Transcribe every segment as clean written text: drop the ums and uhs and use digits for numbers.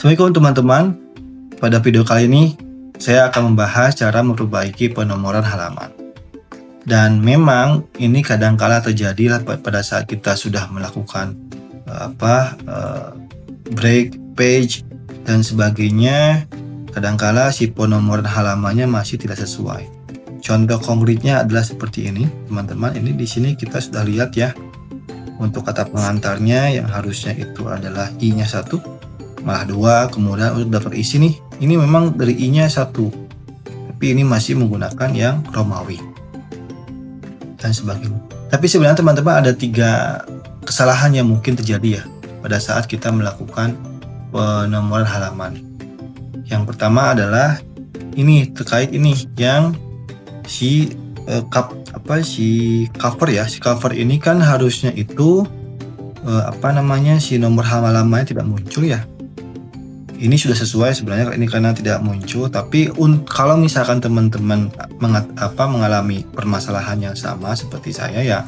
Assalamualaikum teman-teman. Pada video kali ini saya akan membahas cara memperbaiki penomoran halaman. Dan memang ini kadangkala terjadi pada saat kita sudah melakukan break page dan sebagainya. Kadangkala si penomoran halamannya masih tidak sesuai. Contoh konkretnya adalah seperti ini, teman-teman. Ini di sini kita sudah lihat ya. Untuk kata pengantarnya yang harusnya itu adalah I-nya 1, malah 2. Kemudian untuk daftar isi nih, ini memang dari I-nya 1, tapi ini masih menggunakan yang Romawi dan sebagainya. Tapi sebenarnya teman-teman ada 3 kesalahan yang mungkin terjadi ya pada saat kita melakukan penomoran halaman. Yang pertama adalah ini terkait ini yang si cover ya. Si cover ini kan harusnya itu si nomor halamannya tidak muncul ya. Ini sudah sesuai sebenarnya ini karena tidak muncul, tapi kalau misalkan teman-teman mengalami permasalahan yang sama seperti saya ya,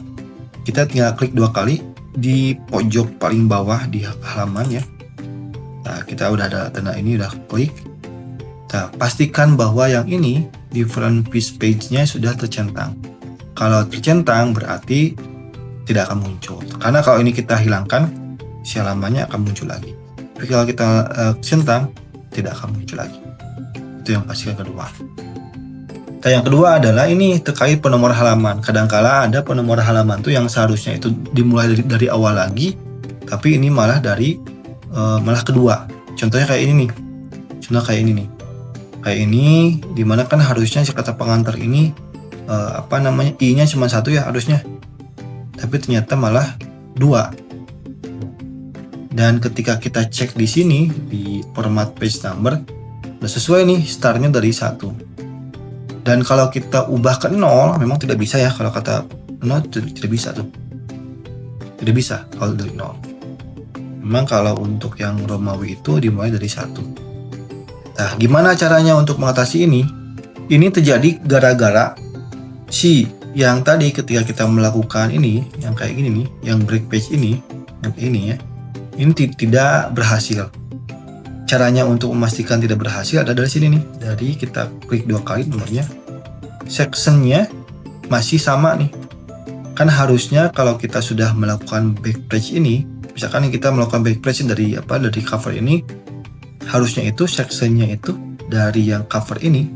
kita tinggal klik 2 kali di pojok paling bawah di halaman ya. Nah, kita udah ada tanda ini, udah klik. Nah, pastikan bahwa yang ini di front page-nya sudah tercentang. Kalau tercentang berarti tidak akan muncul. Karena kalau ini kita hilangkan, si halamannya akan muncul lagi. Tapi kalau kita centang, tidak akan muncul lagi. Itu yang pasti yang kedua. Nah, yang kedua adalah ini terkait penomoran halaman. Kadangkala ada penomoran halaman tuh yang seharusnya itu dimulai dari awal lagi, tapi ini malah malah kedua. Contohnya kayak ini nih. Contoh kayak ini nih. Kayak ini, dimana kan harusnya si kata pengantar ini I-nya cuma 1 ya harusnya, tapi ternyata malah 2. Dan ketika kita cek di sini di format page number, udah sesuai nih, startnya dari 1. Dan kalau kita ubah ke 0, memang tidak bisa ya. Kalau kata 0 tidak bisa tuh, tidak bisa kalau dari 0. Memang kalau untuk yang Romawi itu dimulai dari 1. Nah, gimana caranya untuk mengatasi ini? Ini terjadi gara-gara si yang tadi ketika kita melakukan ini, yang kayak gini nih, yang break page ini, yang ini ya, ini tidak berhasil. Caranya untuk memastikan tidak berhasil ada dari sini nih. Dari kita klik 2 kali nomornya, sectionnya masih sama nih. Kan harusnya kalau kita sudah melakukan back page ini, misalkan kita melakukan back page dari cover ini, harusnya itu sectionnya itu dari yang cover ini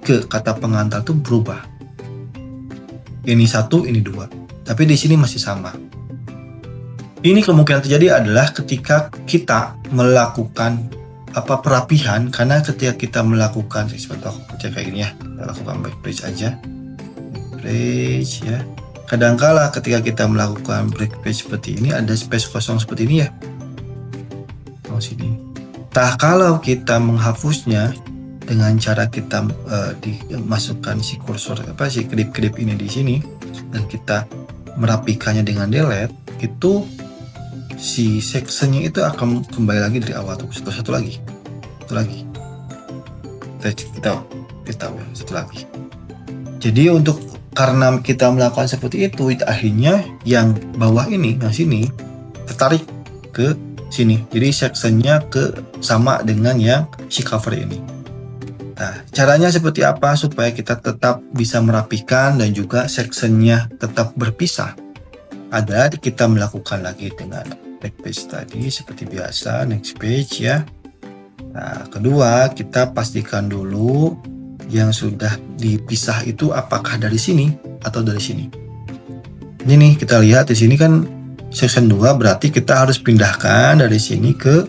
ke kata pengantar tuh berubah. Ini 1, ini 2. Tapi di sini masih sama. Ini kemungkinan terjadi adalah ketika kita melakukan perapihan, karena ketika kita melakukan kayak gini ya, kita lakukan back page aja. Page ya. Kadangkala ketika kita melakukan break page seperti ini ada space kosong seperti ini ya. Sini. Nah, kalau kita menghapusnya dengan cara kita dimasukkan si kursor si kedip-kedip ini di sini dan kita merapikannya dengan delete, itu si sectionnya itu akan kembali lagi dari awal tuh, satu lagi. Kita satu lagi. Jadi karena kita melakukan seperti itu, akhirnya yang bawah ini, yang sini tertarik ke sini. Jadi sectionnya sama dengan yang si cover ini. Nah, caranya seperti apa supaya kita tetap bisa merapikan dan juga sectionnya tetap berpisah? Adalah kita melakukan lagi dengan back page tadi seperti biasa, next page ya. Nah, kedua kita pastikan dulu yang sudah dipisah itu apakah dari sini atau dari sini. Ini nih kita lihat di sini kan section 2, berarti kita harus pindahkan dari sini ke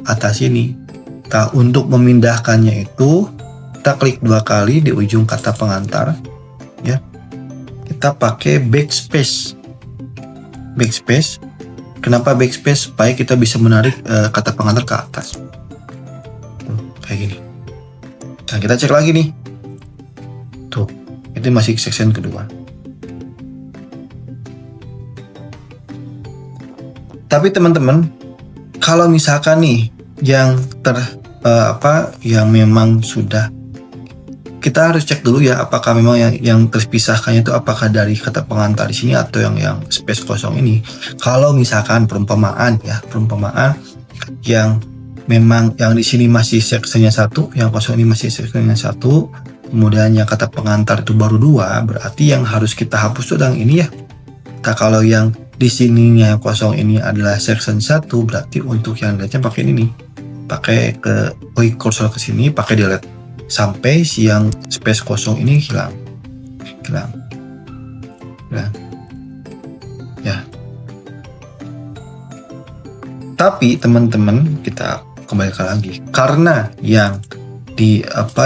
atas sini. Nah, untuk memindahkannya itu kita klik 2 kali di ujung kata pengantar ya. Kita pakai backspace. Kenapa backspace? Supaya kita bisa menarik kata pengantar ke atas. Kayak gini. Nah, kita cek lagi nih. Tuh, itu masih section kedua. Tapi teman-teman, kalau misalkan nih yang yang memang sudah, kita harus cek dulu ya apakah memang yang terpisahkannya itu apakah dari kata pengantar di sini atau yang space kosong ini. Kalau misalkan perumpamaan yang memang yang di sini masih sectionnya 1, yang kosong ini masih sectionnya 1, kemudian yang kata pengantar itu baru 2, berarti yang harus kita hapus itu yang ini ya. Nah, kalau yang di sininya yang kosong ini adalah section 1, berarti untuk yang delete-nya pakai ini nih. Pakai klik kursor ke sini, pakai delete sampai si yang space kosong ini hilang. Ya. Tapi teman-teman, kita kembalikan lagi. Karena yang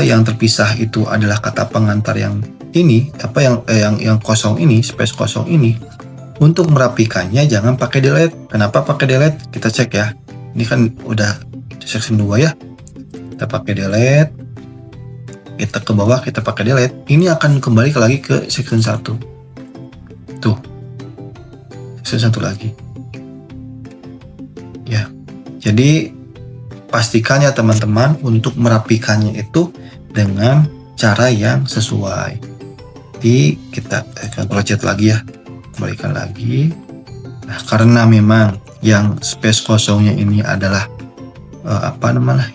yang terpisah itu adalah kata pengantar yang ini, yang kosong ini, space kosong ini. Untuk merapikannya jangan pakai delete. Kenapa pakai delete? Kita cek ya. Ini kan udah section 2 ya. Kita pakai delete. Kita ke bawah, kita pakai delete. Ini akan kembali lagi ke section 1. Tuh. Section 1 lagi. Ya. Jadi pastikan ya teman-teman untuk merapikannya itu dengan cara yang sesuai. Jadi kita Ctrl-C lagi ya. Kembalikan lagi. Nah, karena memang yang space kosongnya ini adalah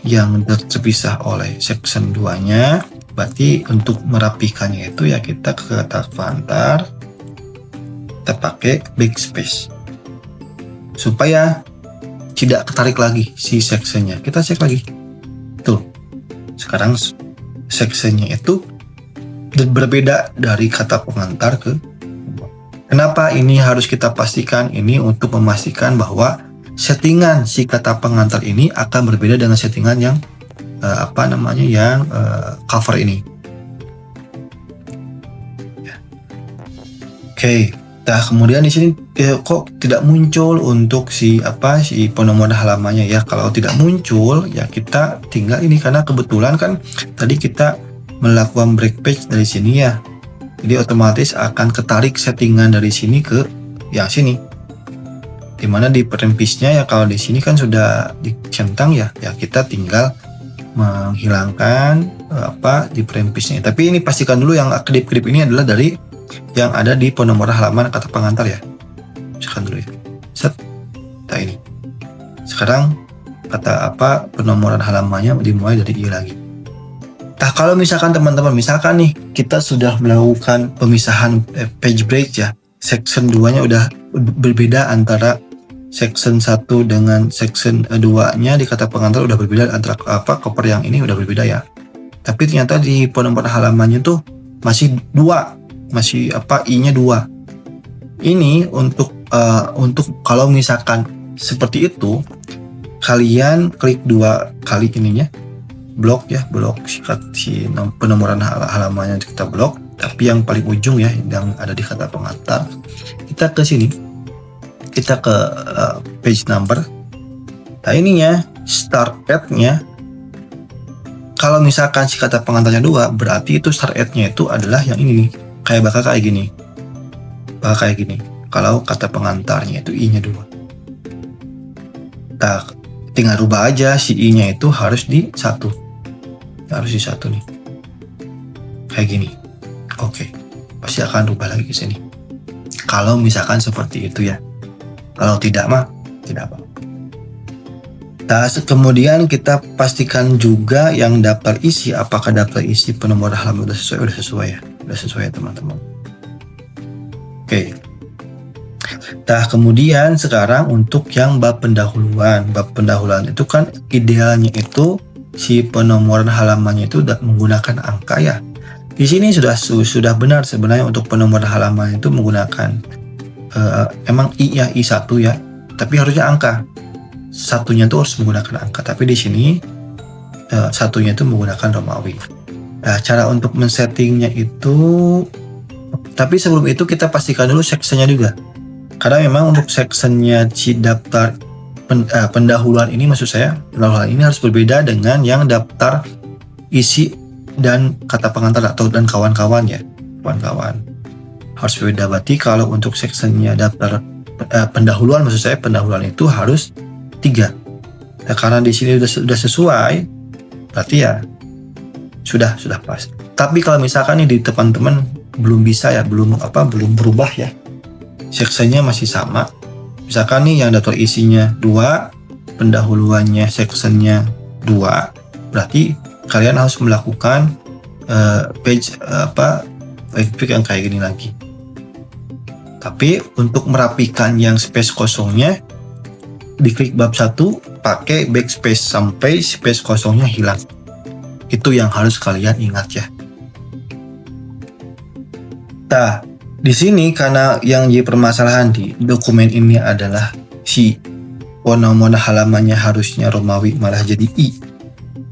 yang terpisah oleh section 2-nya, berarti untuk merapikannya itu ya kita ke kata pengantar, kita pakai backspace supaya tidak ketarik lagi si sectionnya. Kita cek lagi. Tuh. Sekarang sectionnya itu berbeda dari kata pengantar ke. Kenapa ini harus kita pastikan? Ini untuk memastikan bahwa settingan si kata pengantar ini akan berbeda dengan settingan yang cover ini. Oke. Nah, kemudian di sini kok tidak muncul untuk si penomoran halamannya ya. Kalau tidak muncul ya kita tinggal ini, karena kebetulan kan tadi kita melakukan break page dari sini ya. Jadi otomatis akan ketarik settingan dari sini ke yang sini. Dimana di premisnya ya kalau di sini kan sudah dicentang ya kita tinggal menghilangkan di premisnya. Tapi ini pastikan dulu yang kedip-kedip ini adalah dari yang ada di penomoran halaman kata pengantar ya. Misalkan dulu ya. Set. Nah ini. Sekarang kata penomoran halamannya dimulai dari I lagi. Nah, kalau misalkan teman-teman, misalkan nih kita sudah melakukan pemisahan page break ya, section 2-nya udah berbeda antara section 1 dengan section 2-nya di kata pengantar udah berbeda antara cover yang ini udah berbeda ya. Tapi ternyata di penomoran halamannya tuh masih 2, masih I-nya 2. Ini untuk kalau misalkan seperti itu, kalian klik 2 kali ininya. Blok si penomoran halamannya kita blok, tapi yang paling ujung ya yang ada di kata pengantar kita ke sini, kita ke page number. Nah ininya start at-nya, kalau misalkan si kata pengantarnya 2, berarti itu start at-nya itu adalah yang ini nih, bakal kayak gini. Kalau kata pengantarnya itu I-nya 2, nah tinggal rubah aja si I-nya itu harus di 1. Harus di 1 nih. Kayak gini. Oke. Pasti akan rubah lagi ke sini. Kalau misalkan seperti itu ya. Kalau tidak mah tidak apa. Nah, kemudian kita pastikan juga yang daftar isi, apakah daftar isi penomoran halaman udah sesuai ya. Udah sesuai ya teman-teman. Oke. Nah, kemudian sekarang untuk yang bab pendahuluan. Bab pendahuluan itu kan idealnya itu si penomoran halamannya itu menggunakan angka ya. Di sini sudah benar sebenarnya untuk penomoran halaman itu menggunakan emang I-1 ya, tapi harusnya angka. Satunya itu harus menggunakan angka, tapi di sini satunya itu menggunakan Romawi. Nah, cara untuk men-settingnya itu, tapi sebelum itu kita pastikan dulu sectionnya juga. Karena memang untuk sectionnya si daftar pendahuluan ini, maksud saya pendahuluan ini harus berbeda dengan yang daftar isi dan kata pengantar dan kawan-kawan ya, kawan-kawan harus berbeda. Berarti kalau untuk sectionnya daftar pendahuluan, maksud saya pendahuluan itu harus 3. Nah, karena di sini sudah sesuai, berarti ya sudah pas. Tapi kalau misalkan nih di teman-teman belum bisa ya, belum berubah ya, sectionnya masih sama. Misalkan nih yang daftar isinya 2, pendahuluannya sectionnya 2, berarti kalian harus melakukan page yang kayak gini lagi. Tapi untuk merapikan yang space kosongnya, diklik bab 1, pakai backspace sampai space kosongnya hilang. Itu yang harus kalian ingat ya. Nah, di sini karena yang jadi permasalahan di dokumen ini adalah si warna halamannya harusnya Romawi malah jadi I.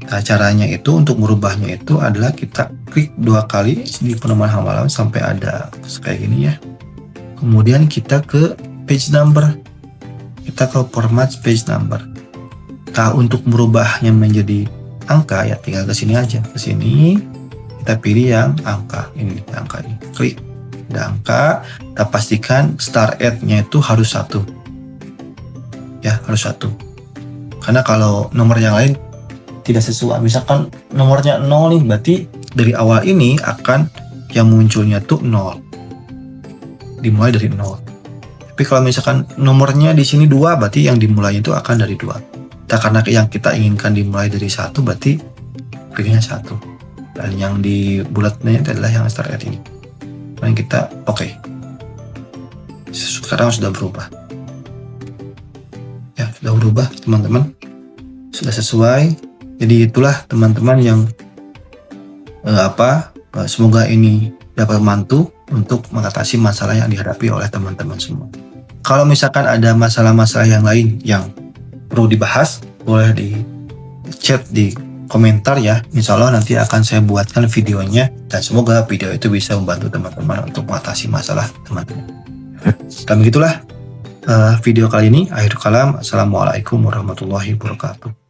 Nah, caranya itu untuk merubahnya itu adalah kita klik 2 kali di penamaan halaman sampai ada kayak gini ya. Kemudian kita ke page number. Kita ke format page number. Nah, untuk merubahnya menjadi angka ya tinggal ke sini aja. Ke sini kita pilih yang angka ini, angka ini. Klik ada angka, kita pastikan start at-nya itu harus 1. Ya, harus 1. Karena kalau nomor yang lain tidak sesuai, misalkan nomornya 0 nih, berarti dari awal ini akan yang munculnya tuh 0. Dimulai dari 0. Tapi kalau misalkan nomornya di sini 2, berarti yang dimulainya itu akan dari 2. Nah, karena yang kita inginkan dimulai dari 1, berarti pilihnya 1. Dan yang di bulatnya adalah yang start at ini. Dan kita oke. Sekarang sudah berubah. Ya, sudah berubah teman-teman. Sudah sesuai. Jadi itulah teman-teman yang semoga ini dapat membantu untuk mengatasi masalah yang dihadapi oleh teman-teman semua. Kalau misalkan ada masalah-masalah yang lain yang perlu dibahas, boleh di chat di komentar ya. Insya Allah nanti akan saya buatkan videonya, dan semoga video itu bisa membantu teman-teman untuk mengatasi masalah teman-teman. Dan begitulah video kali ini. Akhir kalam, assalamualaikum warahmatullahi wabarakatuh.